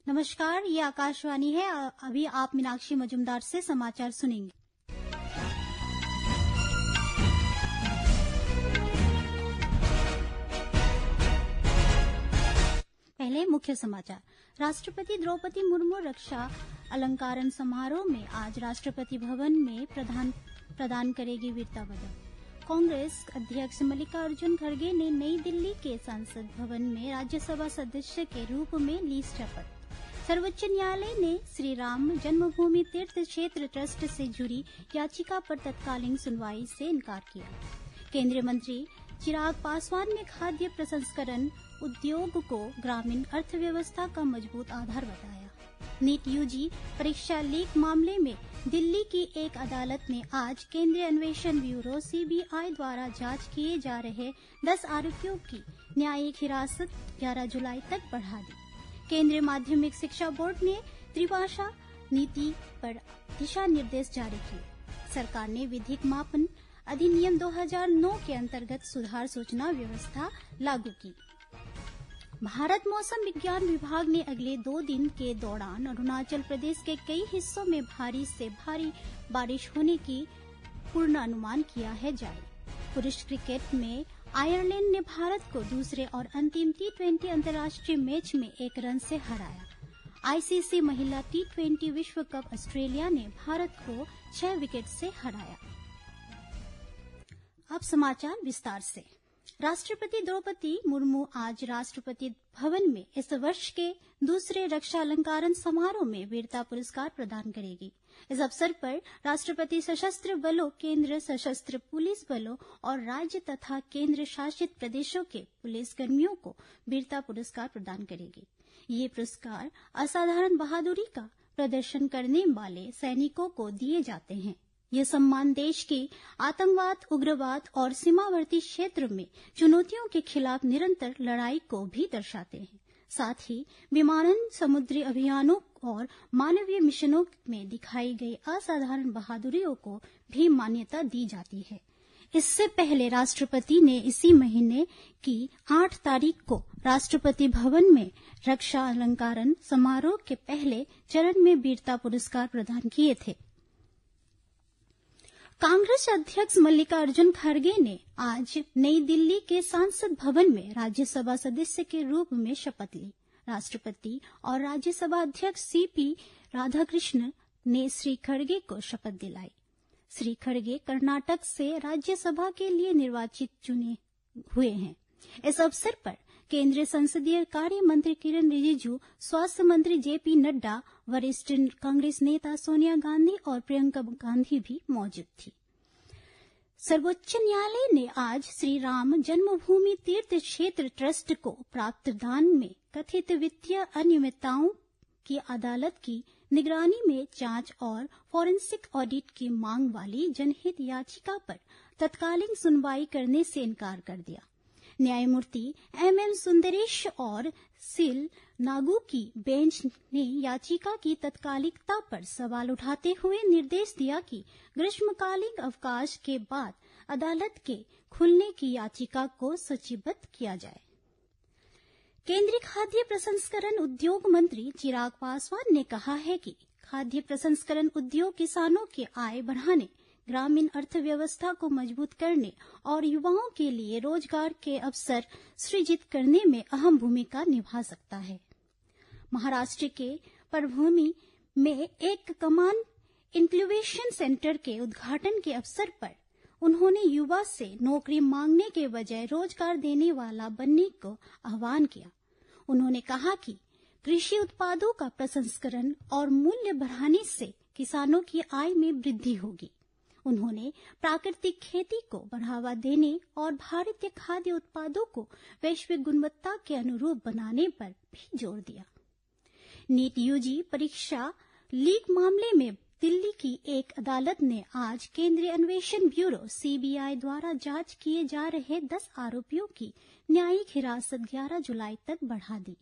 नमस्कार, ये आकाशवाणी है। अभी आप मीनाक्षी मजुमदार से समाचार सुनेंगे। पहले मुख्य समाचार। राष्ट्रपति द्रौपदी मुर्मू रक्षा अलंकरण समारोह में आज राष्ट्रपति भवन में प्रदान करेगी वीरता पदक। कांग्रेस अध्यक्ष मल्लिकार्जुन खड़गे ने नई दिल्ली के संसद भवन में राज्यसभा सदस्य के रूप में ली शपथ। सर्वोच्च न्यायालय ने श्री राम जन्मभूमि तीर्थ क्षेत्र ट्रस्ट से जुड़ी याचिका पर तत्कालीन सुनवाई से इनकार किया। केंद्रीय मंत्री चिराग पासवान ने खाद्य प्रसंस्करण उद्योग को ग्रामीण अर्थव्यवस्था का मजबूत आधार बताया। नीट यूजी परीक्षा लीक मामले में दिल्ली की एक अदालत ने आज केंद्रीय अन्वेषण ब्यूरो सीबीआई द्वारा जांच किए जा रहे 10 आरोपियों की न्यायिक हिरासत 11 जुलाई तक बढ़ा दी। केंद्रीय माध्यमिक शिक्षा बोर्ड ने त्रिभाषा नीति पर दिशा निर्देश जारी किए। सरकार ने विधिक मापन अधिनियम 2009 के अंतर्गत सुधार सूचना व्यवस्था लागू की। भारत मौसम विज्ञान विभाग ने अगले 2 दिन के दौरान अरुणाचल प्रदेश के कई हिस्सों में भारी से भारी बारिश होने की पूर्वानुमान किया है जारी। पुरुष क्रिकेट में आयरलैंड ने भारत को दूसरे और अंतिम T20 अंतर्राष्ट्रीय मैच में 1 रन से हराया। आईसीसी महिला T20 विश्व कप ऑस्ट्रेलिया ने भारत को 6 विकेट से हराया। अब समाचार विस्तार से। राष्ट्रपति द्रौपदी मुर्मू आज राष्ट्रपति भवन में इस वर्ष के दूसरे रक्षा अलंकरण समारोह में वीरता पुरस्कार प्रदान करेगी। इस अवसर पर राष्ट्रपति सशस्त्र बलों, केंद्र सशस्त्र पुलिस बलों और राज्य तथा केंद्र शासित प्रदेशों के पुलिस कर्मियों को वीरता पुरस्कार प्रदान करेगी। ये पुरस्कार असाधारण बहादुरी का प्रदर्शन करने वाले सैनिकों को दिए जाते हैं। ये सम्मान देश की आतंकवाद, उग्रवाद और सीमावर्ती क्षेत्र में चुनौतियों के खिलाफ निरंतर लड़ाई को भी दर्शाते हैं। साथ ही विमानन, समुद्री अभियानों और मानवीय मिशनों में दिखाई गई असाधारण बहादुरियों को भी मान्यता दी जाती है। इससे पहले राष्ट्रपति ने इसी महीने की 8 तारीख को राष्ट्रपति भवन में रक्षा अलंकरण समारोह के पहले चरण में वीरता पुरस्कार प्रदान किए थे। कांग्रेस अध्यक्ष मल्लिकार्जुन खड़गे ने आज नई दिल्ली के संसद भवन में राज्यसभा सदस्य के रूप में शपथ ली। राष्ट्रपति और राज्यसभा अध्यक्ष सीपी राधाकृष्णन ने श्री खड़गे को शपथ दिलाई। श्री खड़गे कर्नाटक से राज्यसभा के लिए निर्वाचित चुने हुए हैं। इस अवसर पर केंद्रीय संसदीय कार्य मंत्री किरण रिजिजू, स्वास्थ्य मंत्री जेपी नड्डा, वरिष्ठ कांग्रेस नेता सोनिया गांधी और प्रियंका गांधी भी मौजूद थी। सर्वोच्च न्यायालय ने आज श्री राम जन्मभूमि तीर्थ क्षेत्र ट्रस्ट को प्राप्त दान में कथित वित्तीय अनियमितताओं की अदालत की निगरानी में जांच और फॉरेंसिक ऑडिट की मांग वाली जनहित याचिका पर तत्कालीन सुनवाई करने से इनकार कर दिया। न्यायमूर्ति MM सुंदरेश और सिल नागू की बेंच ने याचिका की तत्कालिकता पर सवाल उठाते हुए निर्देश दिया कि ग्रीष्मकालीन अवकाश के बाद अदालत के खुलने की याचिका को सूचीबद्ध किया जाए। केंद्रीय खाद्य प्रसंस्करण उद्योग मंत्री चिराग पासवान ने कहा है कि खाद्य प्रसंस्करण उद्योग किसानों की आय बढ़ाने, ग्रामीण अर्थव्यवस्था को मजबूत करने और युवाओं के लिए रोजगार के अवसर सृजित करने में अहम भूमिका निभा सकता है। महाराष्ट्र के परभूमि में एक कमान इंक्यूबेशन सेंटर के उद्घाटन के अवसर पर उन्होंने युवा से नौकरी मांगने के बजाय रोजगार देने वाला बनने को आह्वान किया। उन्होंने कहा कि कृषि उत्पादों का प्रसंस्करण और मूल्य बढ़ाने से किसानों की आय में वृद्धि होगी। उन्होंने प्राकृतिक खेती को बढ़ावा देने और भारतीय खाद्य उत्पादों को वैश्विक गुणवत्ता के अनुरूप बनाने पर भी जोर दिया। नीट यूजी परीक्षा लीक मामले में दिल्ली की एक अदालत ने आज केंद्रीय अन्वेषण ब्यूरो सीबीआई द्वारा जांच किए जा रहे 10 आरोपियों की न्यायिक हिरासत 11 जुलाई तक बढ़ा दी।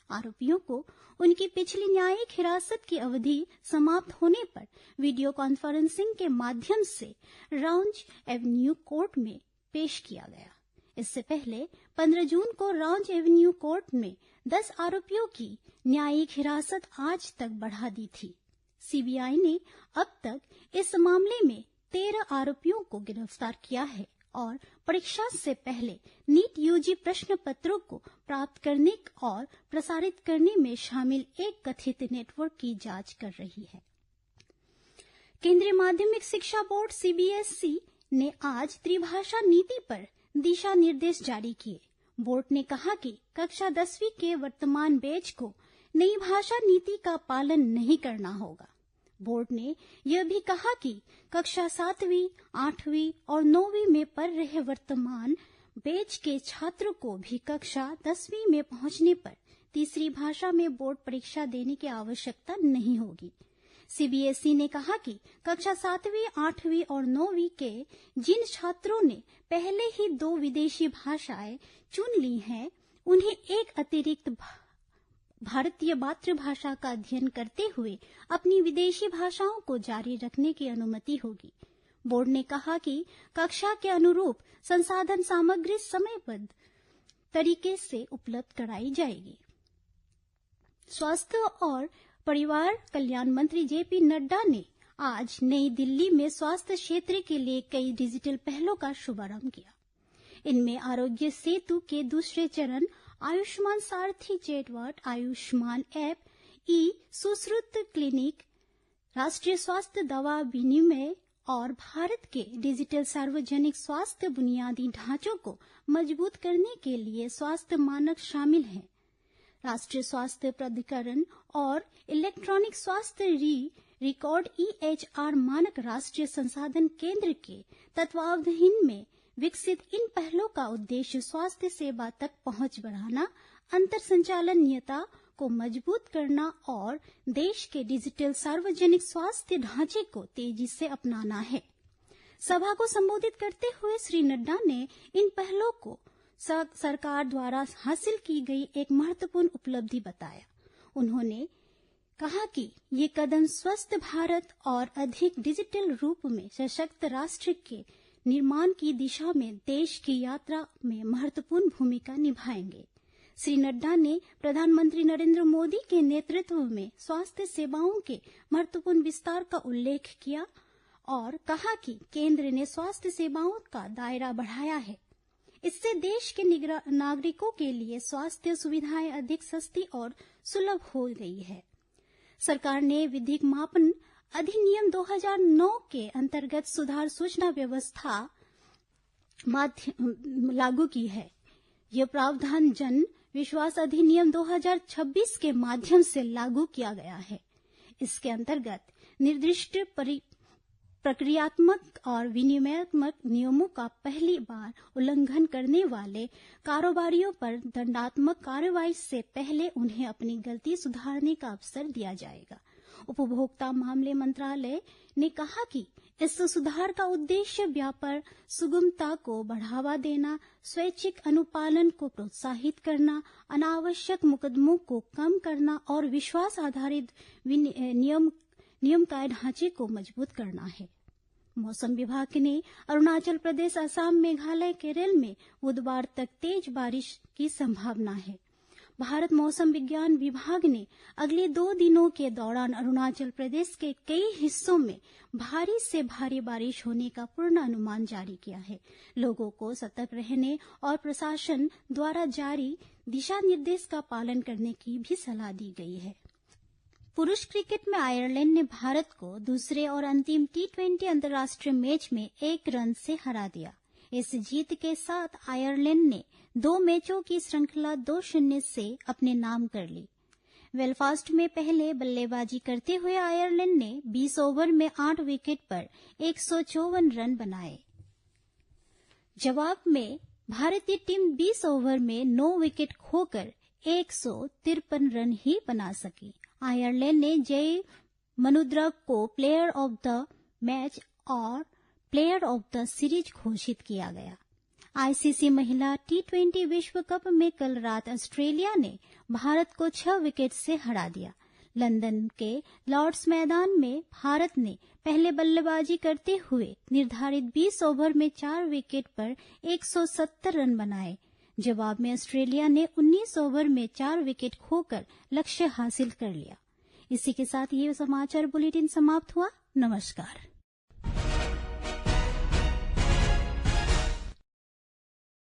आरोपियों को उनकी पिछली न्यायिक हिरासत की अवधि समाप्त होने पर वीडियो कॉन्फ्रेंसिंग के माध्यम से राउंज एवेन्यू कोर्ट में पेश किया गया। इससे पहले 15 जून को राउंज एवेन्यू कोर्ट में 10 आरोपियों की न्यायिक हिरासत आज तक बढ़ा दी थी। सीबीआई ने अब तक इस मामले में 13 आरोपियों को गिरफ्तार किया है और परीक्षा से पहले नीट यूजी प्रश्न पत्रों को प्राप्त करने और प्रसारित करने में शामिल एक कथित नेटवर्क की जांच कर रही है। केंद्रीय माध्यमिक शिक्षा बोर्ड सीबीएसई ने आज त्रिभाषा नीति पर दिशा निर्देश जारी किए। बोर्ड ने कहा कि कक्षा 10वीं के वर्तमान बैच को नई भाषा नीति का पालन नहीं करना होगा। बोर्ड ने यह भी कहा कि कक्षा 7वीं, 8वीं और 9वीं में पढ़ रहे वर्तमान बैच के छात्रों को भी कक्षा 10वीं में पहुंचने पर तीसरी भाषा में बोर्ड परीक्षा देने की आवश्यकता नहीं होगी। सीबीएसई ने कहा कि कक्षा 7वीं, 8वीं और 9वीं के जिन छात्रों ने पहले ही 2 विदेशी भाषाएं चुन ली हैं, उन्हें एक अतिरिक्त भारतीय मातृभाषा का अध्ययन करते हुए अपनी विदेशी भाषाओं को जारी रखने की अनुमति होगी। बोर्ड ने कहा कि कक्षा के अनुरूप संसाधन सामग्री समयबद्ध तरीके से उपलब्ध कराई जाएगी। स्वास्थ्य और परिवार कल्याण मंत्री जेपी नड्डा ने आज नई दिल्ली में स्वास्थ्य क्षेत्र के लिए कई डिजिटल पहलों का शुभारंभ किया। इनमें आरोग्य सेतु के दूसरे चरण, आयुष्मान सारथी चैटबॉट, आयुष्मान ऐप, ई सुश्रुत क्लिनिक, राष्ट्रीय स्वास्थ्य दवा विनिमय और भारत के डिजिटल सार्वजनिक स्वास्थ्य बुनियादी ढांचों को मजबूत करने के लिए स्वास्थ्य मानक शामिल हैं। राष्ट्रीय स्वास्थ्य प्राधिकरण और इलेक्ट्रॉनिक स्वास्थ्य रिकॉर्ड EHR मानक राष्ट्रीय संसाधन केंद्र के तत्वावधान में विकसित इन पहलों का उद्देश्य स्वास्थ्य सेवा तक पहुंच बढ़ाना, अंतर संचालनीयता को मजबूत करना और देश के डिजिटल सार्वजनिक स्वास्थ्य ढांचे को तेजी से अपनाना है। सभा को संबोधित करते हुए श्री नड्डा ने इन पहलों को सरकार द्वारा हासिल की गई एक महत्वपूर्ण उपलब्धि बताया। उन्होंने कहा कि ये कदम स्वस्थ भारत और अधिक डिजिटल रूप में सशक्त राष्ट्र के निर्माण की दिशा में देश की यात्रा में महत्वपूर्ण भूमिका निभाएंगे। श्री नड्डा ने प्रधानमंत्री नरेंद्र मोदी के नेतृत्व में स्वास्थ्य सेवाओं के महत्वपूर्ण विस्तार का उल्लेख किया और कहा कि केंद्र ने स्वास्थ्य सेवाओं का दायरा बढ़ाया है। इससे देश के नागरिकों के लिए स्वास्थ्य सुविधाएं अधिक सस्ती और सुलभ हो गई है। सरकार ने विधिक मापन अधिनियम 2009 के अंतर्गत सुधार सूचना व्यवस्था लागू की है। यह प्रावधान जन विश्वास अधिनियम 2026 के माध्यम से लागू किया गया है। इसके अंतर्गत निर्दिष्ट प्रक्रियात्मक और विनिमयात्मक नियमों का पहली बार उल्लंघन करने वाले कारोबारियों पर दंडात्मक कार्रवाई से पहले उन्हें अपनी गलती सुधारने का अवसर दिया जाएगा। उपभोक्ता मामले मंत्रालय ने कहा कि इस सुधार का उद्देश्य व्यापार सुगमता को बढ़ावा देना, स्वैच्छिक अनुपालन को प्रोत्साहित करना, अनावश्यक मुकदमों को कम करना और विश्वास आधारित नियमकाय ढांचे को मजबूत करना है। मौसम विभाग ने अरुणाचल प्रदेश, असम, मेघालय, केरल में बुधवार तक तेज बारिश की संभावना है। भारत मौसम विज्ञान विभाग ने अगले 2 दिनों के दौरान अरुणाचल प्रदेश के कई हिस्सों में भारी से भारी बारिश होने का पूर्ण अनुमान जारी किया है। लोगों को सतर्क रहने और प्रशासन द्वारा जारी दिशा निर्देश का पालन करने की भी सलाह दी गई है। पुरुष क्रिकेट में आयरलैंड ने भारत को दूसरे और अंतिम T20 अंतर्राष्ट्रीय मैच में 1 रन से हरा दिया। इस जीत के साथ आयरलैंड ने 2 मैचों की श्रृंखला 2-0 से अपने नाम कर ली। बेलफास्ट में पहले बल्लेबाजी करते हुए आयरलैंड ने 20 ओवर में 8 विकेट पर 154 रन बनाए। जवाब में भारतीय टीम 20 ओवर में 9 विकेट खोकर 153 रन ही बना सकी। आयरलैंड ने जय मनुद्रा को प्लेयर ऑफ द मैच और प्लेयर ऑफ द सीरीज घोषित किया गया। आईसीसी महिला T20 विश्व कप में कल रात ऑस्ट्रेलिया ने भारत को 6 विकेट से हरा दिया। लंदन के लॉर्ड्स मैदान में भारत ने पहले बल्लेबाजी करते हुए निर्धारित 20 ओवर में 4 विकेट पर 170 रन बनाए। जवाब में ऑस्ट्रेलिया ने 19 ओवर में 4 विकेट खोकर लक्ष्य हासिल कर लिया। इसी के साथ ये समाचार बुलेटिन समाप्त हुआ। नमस्कार।